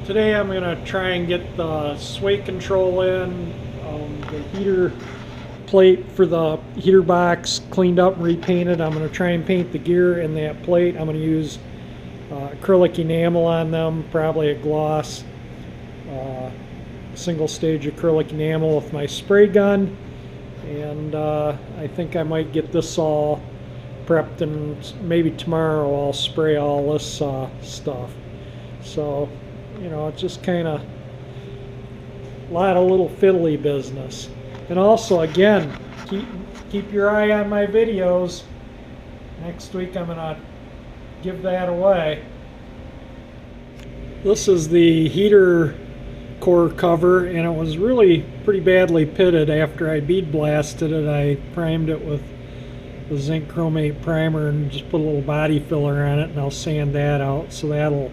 Today I'm going to try and get the sway control in, the heater plate for the heater box cleaned up and repainted. I'm going to try and paint the gear in that plate. I'm going to use acrylic enamel on them, probably a gloss single stage acrylic enamel with my spray gun, and I think I might get this all prepped, and maybe tomorrow I'll spray all this stuff. So, you know, it's just kind of a lot of little fiddly business. And also, again, keep your eye on my videos. Next week I'm gonna give that away. This is the heater core cover, and it was really pretty badly pitted. After I bead blasted it, I primed it with the Zinc Chromate primer and just put a little body filler on it, and I'll sand that out, so that'll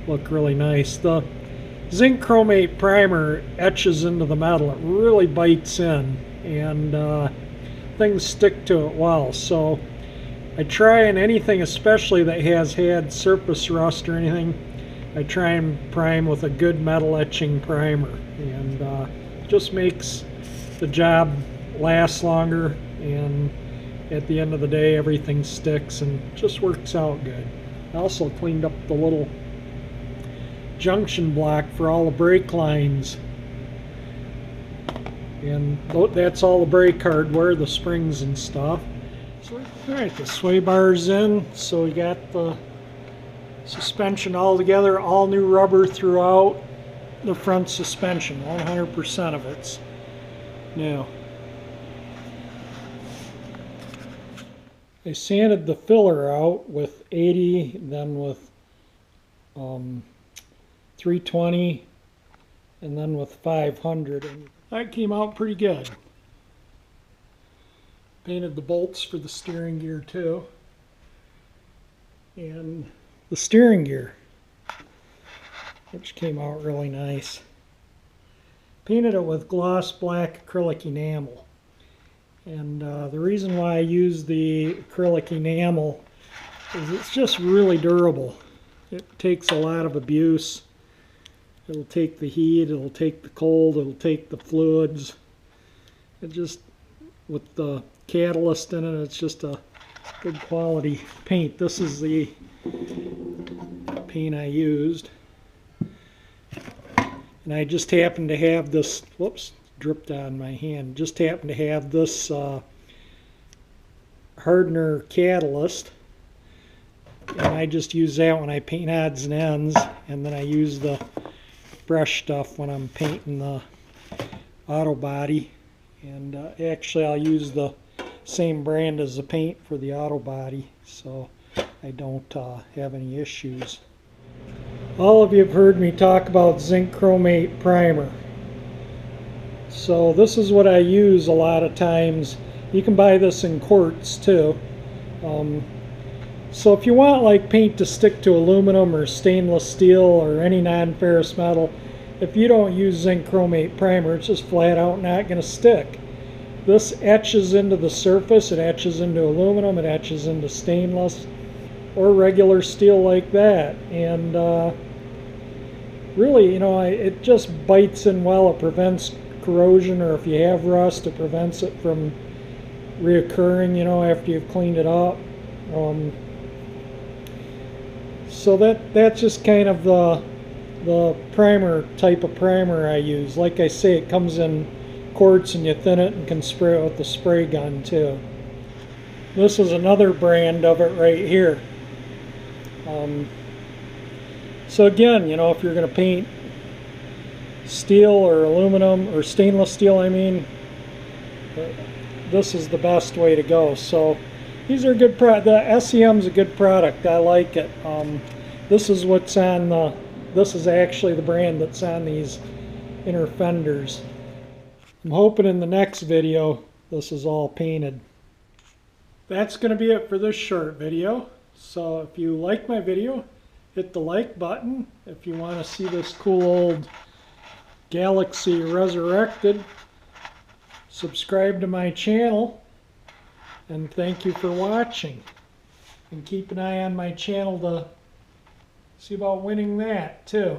look really nice. The Zinc Chromate primer etches into the metal. It really bites in, and things stick to it well. So I try, and anything especially that has had surface rust or anything, I try and prime with a good metal etching primer, and it just makes the job last longer, and at the end of the day everything sticks and just works out good. I also cleaned up the little junction block for all the brake lines, and that's all the brake hardware, the springs and stuff. So, alright, the sway bar's in, so we got the suspension all together, all new rubber throughout the front suspension, 100% of it's new. I sanded the filler out with 80, then with 320, and then with 500, and that came out pretty good. Painted the bolts for the steering gear too, and the steering gear, which came out really nice. Painted it with gloss black acrylic enamel, and the reason why I use the acrylic enamel is it's just really durable. It takes a lot of abuse. It'll take the heat, it'll take the cold, it'll take the fluids. It just, with the catalyst in it, it's just a good quality paint. This is the paint I used. And I just happened to have this, whoops, dripped on my hand. Just happened to have this hardener catalyst. And I just use that when I paint odds and ends, and then I use the brush stuff when I'm painting the auto body. And actually I'll use the same brand as the paint for the auto body, so I don't have any issues. All of you have heard me talk about Zinc Chromate primer. So this is what I use a lot of times. You can buy this in quarts too. So if you want like paint to stick to aluminum or stainless steel or any non-ferrous metal, if you don't use Zinc Chromate primer, it's just flat out not going to stick. This etches into the surface, it etches into aluminum, it etches into stainless or regular steel like that, and really, you know, it just bites in well. It prevents corrosion, or if you have rust, it prevents it from reoccurring, you know, after you've cleaned it up. So that's just kind of the primer type of primer I use. Like I say, it comes in quarts, and you thin it and can spray it with the spray gun too. This is another brand of it right here. So again, you know, if you're going to paint steel or aluminum or stainless steel, I mean, this is the best way to go. So these are good the SEM's a good product. I like it. This is what's on the, this is actually the brand that's on these inner fenders. I'm hoping in the next video this is all painted. That's going to be it for this short video. So if you like my video, hit the like button. If you want to see this cool old Galaxie resurrected, subscribe to my channel, and thank you for watching. And keep an eye on my channel to see about winning that too.